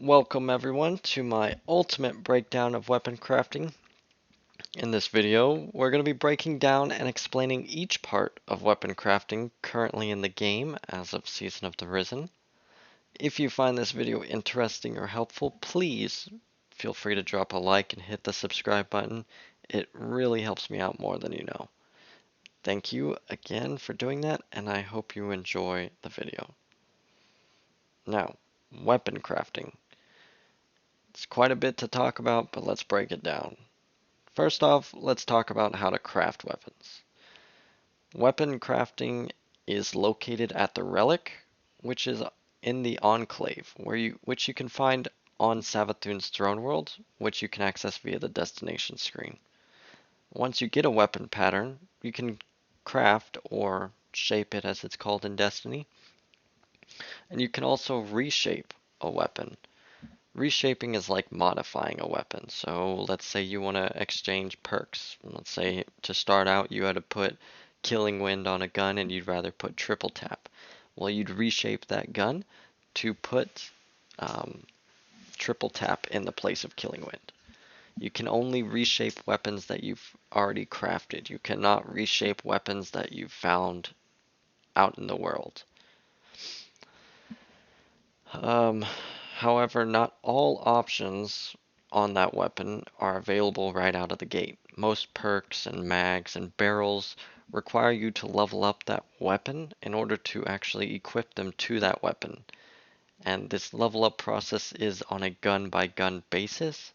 Welcome everyone to my ultimate breakdown of weapon crafting. In this video, we're going to be breaking down and explaining each part of weapon crafting currently in the game as of Season of the Risen. If you find this video interesting or helpful, please feel free to drop a like and hit the subscribe button. It really helps me out more than you know. Thank you again for doing that, and I hope you enjoy the video. Now, weapon crafting. It's quite a bit to talk about, but let's break it down. First off, let's talk about how to craft weapons. Weapon crafting is located at the relic, which is in the Enclave, which you can find on Savathun's throne world, which you can access via the destination screen. Once you get a weapon pattern, you can craft or shape it as it's called in Destiny, and you can also reshape a weapon. Reshaping is like modifying a weapon. So let's say you want to exchange perks. Let's say to start out you had to put Killing Wind on a gun and you'd rather put triple tap. Well, you'd reshape that gun to put triple tap in the place of Killing Wind. You can only reshape weapons that you've already crafted. You cannot reshape weapons that you've found out in the world. However, not all options on that weapon are available right out of the gate. Most perks and mags and barrels require you to level up that weapon in order to actually equip them to that weapon. And this level up process is on a gun by gun basis.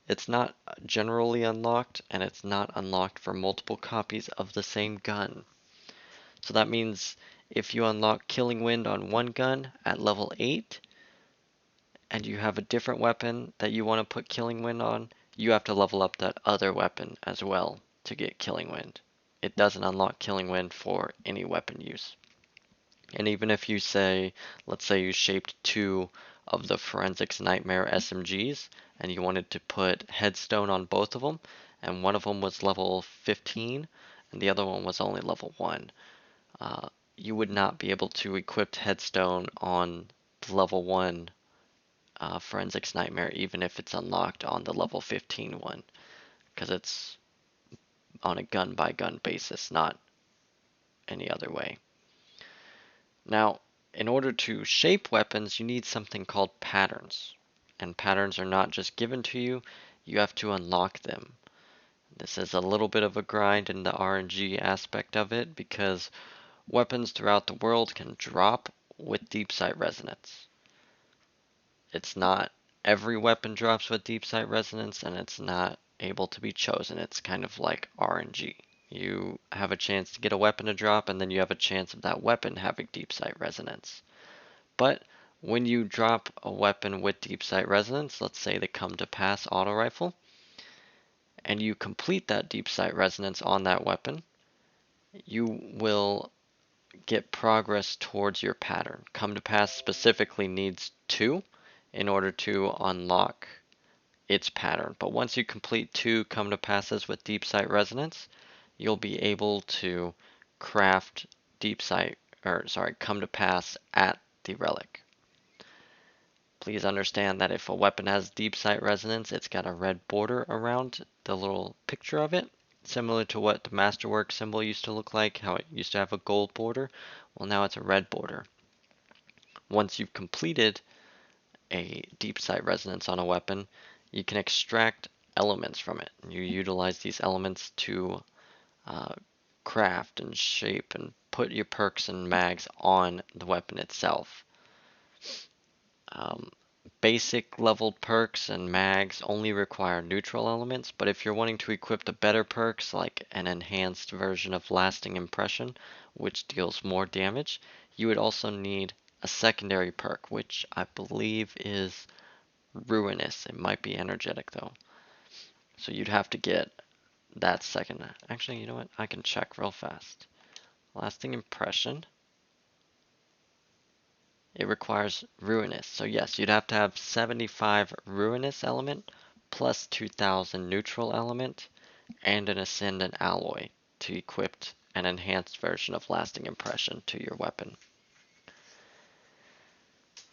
It's not generally unlocked, and it's not unlocked for multiple copies of the same gun. So that means if you unlock Killing Wind on one gun at level 8, and you have a different weapon that you want to put Killing Wind on, you have to level up that other weapon as well to get Killing Wind. It doesn't unlock Killing Wind for any weapon use. And even if you say, let's say you shaped 2 of the Forensics Nightmare SMGs, and you wanted to put Headstone on both of them, and one of them was level 15, and the other one was only level 1, you would not be able to equip Headstone on the level 1 Forensics Nightmare, even if it's unlocked on the level 15 one, because it's on a gun by gun basis, not any other way. Now, in order to shape weapons, you need something called patterns. And patterns are not just given to you, you have to unlock them. This is a little bit of a grind in the RNG aspect of it, because weapons throughout the world can drop with deep sight resonance. It's not every weapon drops with deep sight resonance, and it's not able to be chosen. It's kind of like RNG. You have a chance to get a weapon to drop, and then you have a chance of that weapon having deep sight resonance. But when you drop a weapon with deep sight resonance, let's say the Come to Pass auto rifle, and you complete that deep sight resonance on that weapon, you will get progress towards your pattern. Come to Pass specifically needs 2 in order to unlock its pattern. But once you complete 2 Come to Passes with deep sight resonance, you'll be able to craft Come to Pass at the relic. Please understand that if a weapon has deep sight resonance, it's got a red border around the little picture of it, similar to what the Masterwork symbol used to look like, how it used to have a gold border. Well, now it's a red border. Once you've completed a deep sight resonance on a weapon, you can extract elements from it. You utilize these elements to craft and shape and put your perks and mags on the weapon itself. Basic leveled perks and mags only require neutral elements, but if you're wanting to equip the better perks like an enhanced version of Lasting Impression, which deals more damage, you would also need a secondary perk, which I believe is Ruinous. It might be energetic though. So you'd have to get that second. Actually, you know what? I can check real fast. Lasting Impression. It requires Ruinous. So yes, you'd have to have 75 Ruinous element plus 2000 neutral element and an Ascendant alloy to equip an enhanced version of Lasting Impression to your weapon.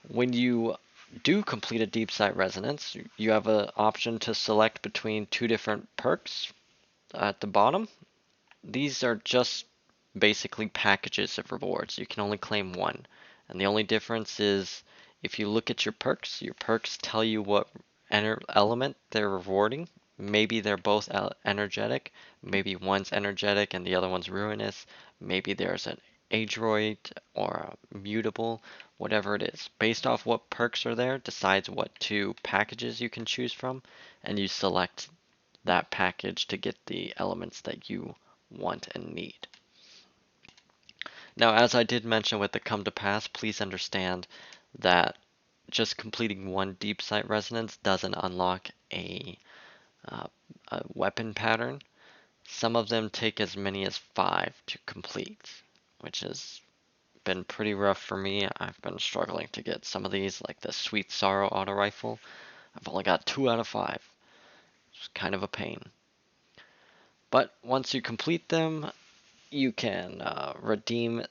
When you do complete a deep sight resonance, you have an option to select between two different perks at the bottom. These are just basically packages of rewards. You can only claim one. And the only difference is if you look at your perks tell you what element they're rewarding. Maybe they're both energetic. Maybe one's energetic and the other one's ruinous. Maybe there's an adroit or a mutable, whatever it is. Based off what perks are there decides what two packages you can choose from, and you select that package to get the elements that you want and need. Now, as I did mention with the come to pass, please understand that just completing one deep sight resonance doesn't unlock uh, a weapon pattern. Some of them take as many as 5 to complete, which has been pretty rough for me. I've been struggling to get some of these, like the Sweet Sorrow auto rifle. I've only got 2 out of 5. It's kind of a pain. But once you complete them, you can redeem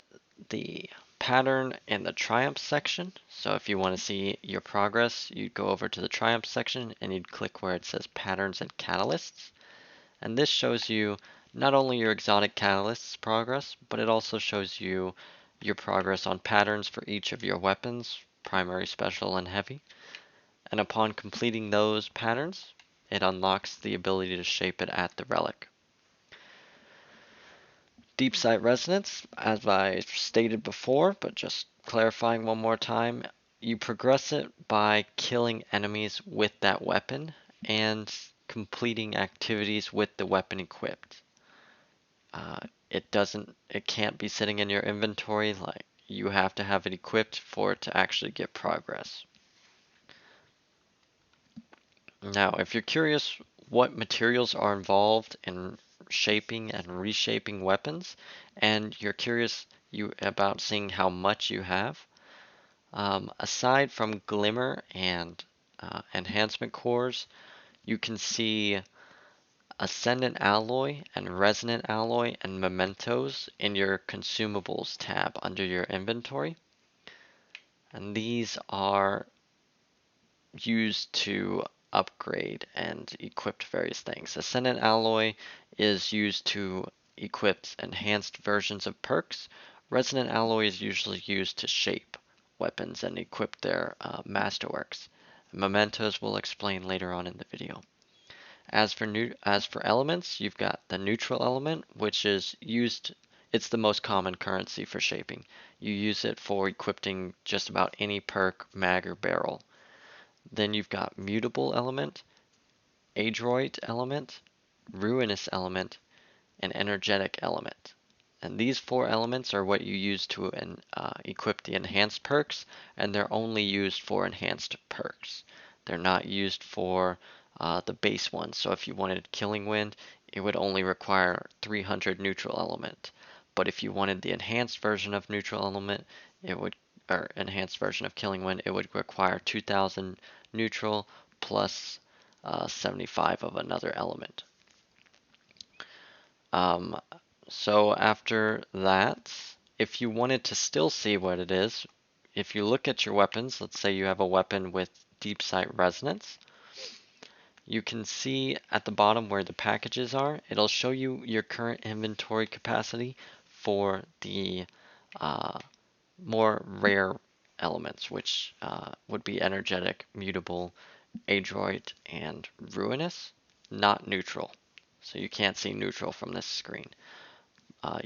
the pattern in the triumph section. So if you want to see your progress, you'd go over to the triumph section and you'd click where it says patterns and catalysts. And this shows you not only your exotic catalysts progress, but it also shows you your progress on patterns for each of your weapons, primary, special, and heavy. And upon completing those patterns, it unlocks the ability to shape it at the relic. Deep sight resonance, as I stated before, but just clarifying one more time, you progress it by killing enemies with that weapon and completing activities with the weapon equipped. It can't be sitting in your inventory, like you have to have it equipped for it to actually get progress. Now, if you're curious what materials are involved in shaping and reshaping weapons, and you're curious about seeing how much you have, aside from glimmer and enhancement cores, you can see ascendant alloy and resonant alloy and mementos in your consumables tab under your inventory. And these are used to upgrade and equip various things. Ascendant Alloy is used to equip enhanced versions of perks. Resonant Alloy is usually used to shape weapons and equip their masterworks. Mementos will explain later on in the video. As for elements, you've got the neutral element, which is used. It's the most common currency for shaping. You use it for equipping just about any perk, mag, or barrel. Then you've got mutable element, adroit element, ruinous element, and energetic element. And these 4 elements are what you use to equip the enhanced perks, and they're only used for enhanced perks. They're not used for the base ones. So if you wanted Killing Wind, it would only require 300 neutral element. But if you wanted the enhanced version of neutral element, or enhanced version of Killing Wind, it would require 2000 neutral plus 75 of another element. Um, so after that, if you wanted to still see what it is, if you look at your weapons, let's say you have a weapon with deep sight resonance, you can see at the bottom where the packages are, it'll show you your current inventory capacity for the more rare elements, which would be energetic, mutable, adroit, and ruinous, not neutral. So you can't see neutral from this screen.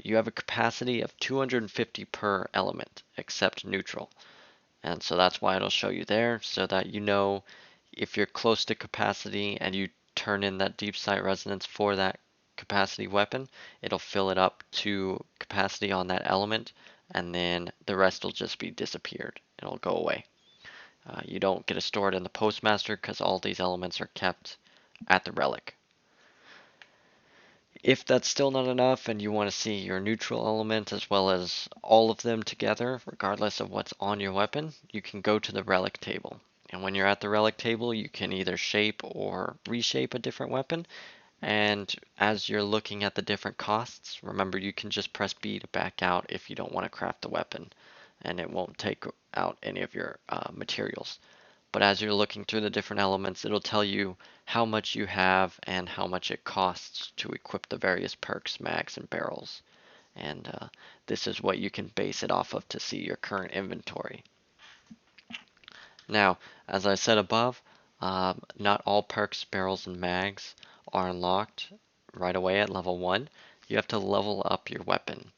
You have a capacity of 250 per element, except neutral. And so that's why it'll show you there, so that you know if you're close to capacity and you turn in that deep sight resonance for that capacity weapon, it'll fill it up to capacity on that element, and then the rest will just be disappeared. It'll go away. You don't get it stored in the postmaster because all these elements are kept at the relic. If that's still not enough and you want to see your neutral element as well as all of them together, regardless of what's on your weapon, you can go to the relic table. And when you're at the relic table, you can either shape or reshape a different weapon. And as you're looking at the different costs, remember you can just press B to back out if you don't want to craft the weapon, and it won't take out any of your materials. but as you're looking through the different elements, it'll tell you how much you have and how much it costs to equip the various perks, mags, and barrels. And this is what you can base it off of to see your current inventory. Now, as I said above, not all perks, barrels, and mags are unlocked right away at level 1. You have to level up your weapon.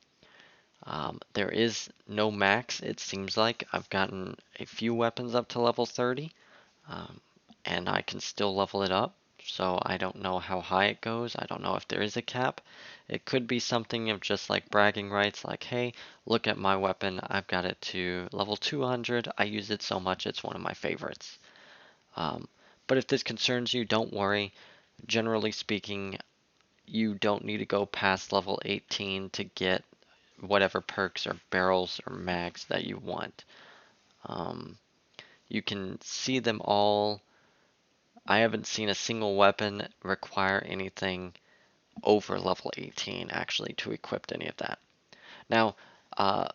There is no max, it seems like. I've gotten a few weapons up to level 30, um, and I can still level it up. So I don't know how high it goes. I don't know if there is a cap. It could be something of just like bragging rights, like, hey, look at my weapon. I've got it to level 200. I use it so much, it's one of my favorites. Um, but if this concerns you, don't worry. Generally speaking, you don't need to go past level 18 to get whatever perks or barrels or mags that you want. Um, you can see them all. I haven't seen a single weapon require anything over level 18 actually to equip any of that. Now, uh,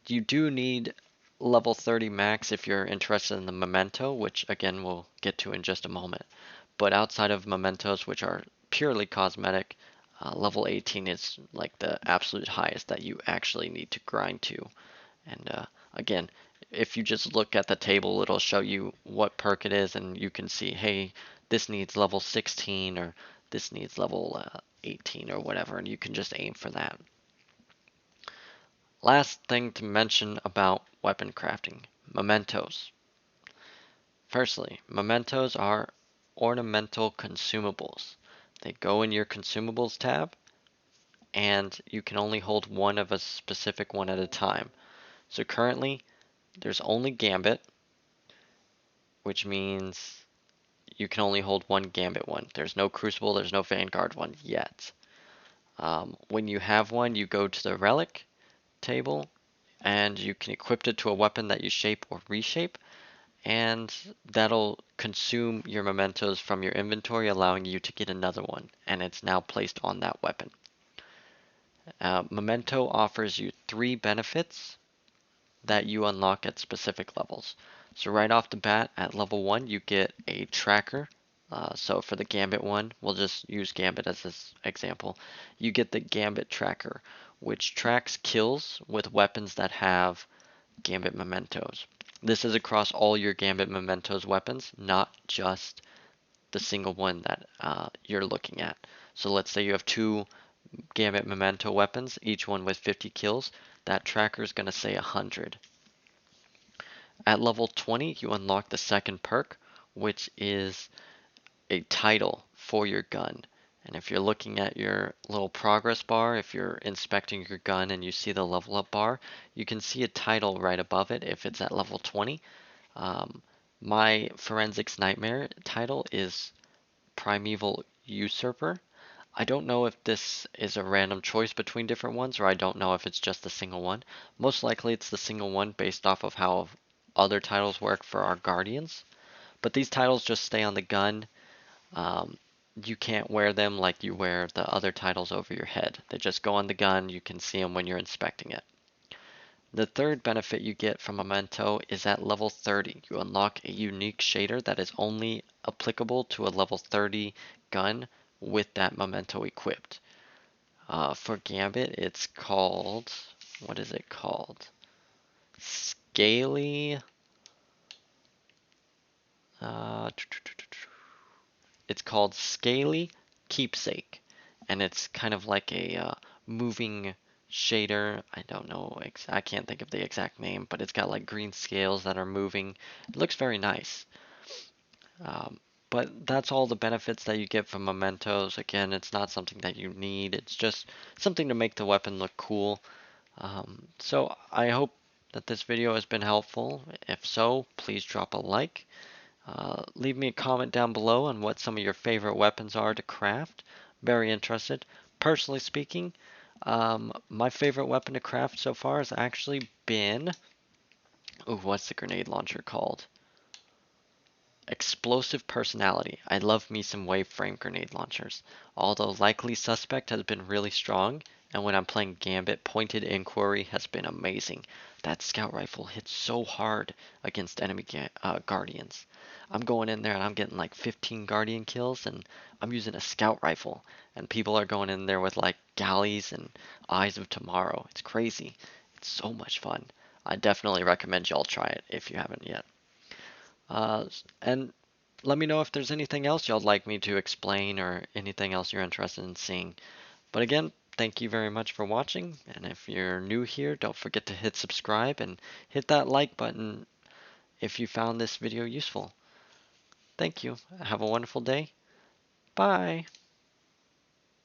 you do need level 30 max if you're interested in the Memento, which again we'll get to in just a moment. But outside of Mementos, which are purely cosmetic, level 18 is like the absolute highest that you actually need to grind to. And again, if you just look at the table, it'll show you what perk it is, and you can see, hey, this needs level 16 or this needs level 18 or whatever, and you can just aim for that. Last thing to mention about weapon crafting, mementos. Firstly, mementos are ornamental consumables. They go in your consumables tab, and you can only hold one of a specific one at a time. So currently, there's only Gambit, which means you can only hold one Gambit one. There's no Crucible, there's no Vanguard one yet. When you have one, you go to the Relic table, and you can equip it to a weapon that you shape or reshape, and that'll consume your mementos from your inventory, allowing you to get another one, and it's now placed on that weapon. Memento offers you 3 benefits that you unlock at specific levels. So right off the bat, at level 1, you get a tracker. So for the Gambit one, we'll just use Gambit as this example. You get the Gambit tracker, which tracks kills with weapons that have Gambit mementos. This is across all your Gambit mementos weapons, not just the single one that you're looking at. So let's say you have 2 Gambit memento weapons, each one with 50 kills. That tracker is going to say 100. At level 20, you unlock the second perk, which is a title for your gun. And if you're looking at your little progress bar, if you're inspecting your gun and you see the level up bar, you can see a title right above it if it's at level 20. Um, my Forensics Nightmare title is Primeval Usurper. I don't know if this is a random choice between different ones, or I don't know if it's just a single one. Most likely it's the single one based off of how other titles work for our Guardians. But these titles just stay on the gun. Um, you can't wear them like you wear the other titles over your head. They just go on the gun. You can see them when you're inspecting it. The third benefit you get from Memento is at level 30. You unlock a unique shader that is only applicable to a level 30 gun with that Memento equipped. For Gambit, it's called, what is it called? Scaly. Uh, it's called Scaly Keepsake, and it's kind of like a moving shader. I don't know, I can't think of the exact name, but it's got like green scales that are moving. It looks very nice. But that's all the benefits that you get from mementos. Again, it's not something that you need. It's just something to make the weapon look cool. So I hope that this video has been helpful. If so, please drop a like. Leave me a comment down below on what some of your favorite weapons are to craft. Very interested. Personally speaking, my favorite weapon to craft so far has actually been... Ooh, what's the grenade launcher called? Explosive Personality. I love me some wave frame grenade launchers. Although Likely Suspect has been really strong, And when I'm playing Gambit, Pointed Inquiry has been amazing. That scout rifle hits so hard against enemy guardians. I'm going in there and I'm getting like 15 guardian kills, and I'm using a scout rifle. And people are going in there with like galleys and Eyes of Tomorrow. It's crazy. It's so much fun. I definitely recommend y'all try it if you haven't yet. And let me know if there's anything else y'all'd like me to explain or anything else you're interested in seeing. But again, thank you very much for watching. And if you're new here, don't forget to hit subscribe and hit that like button if you found this video useful. Thank you. Have a wonderful day. Bye.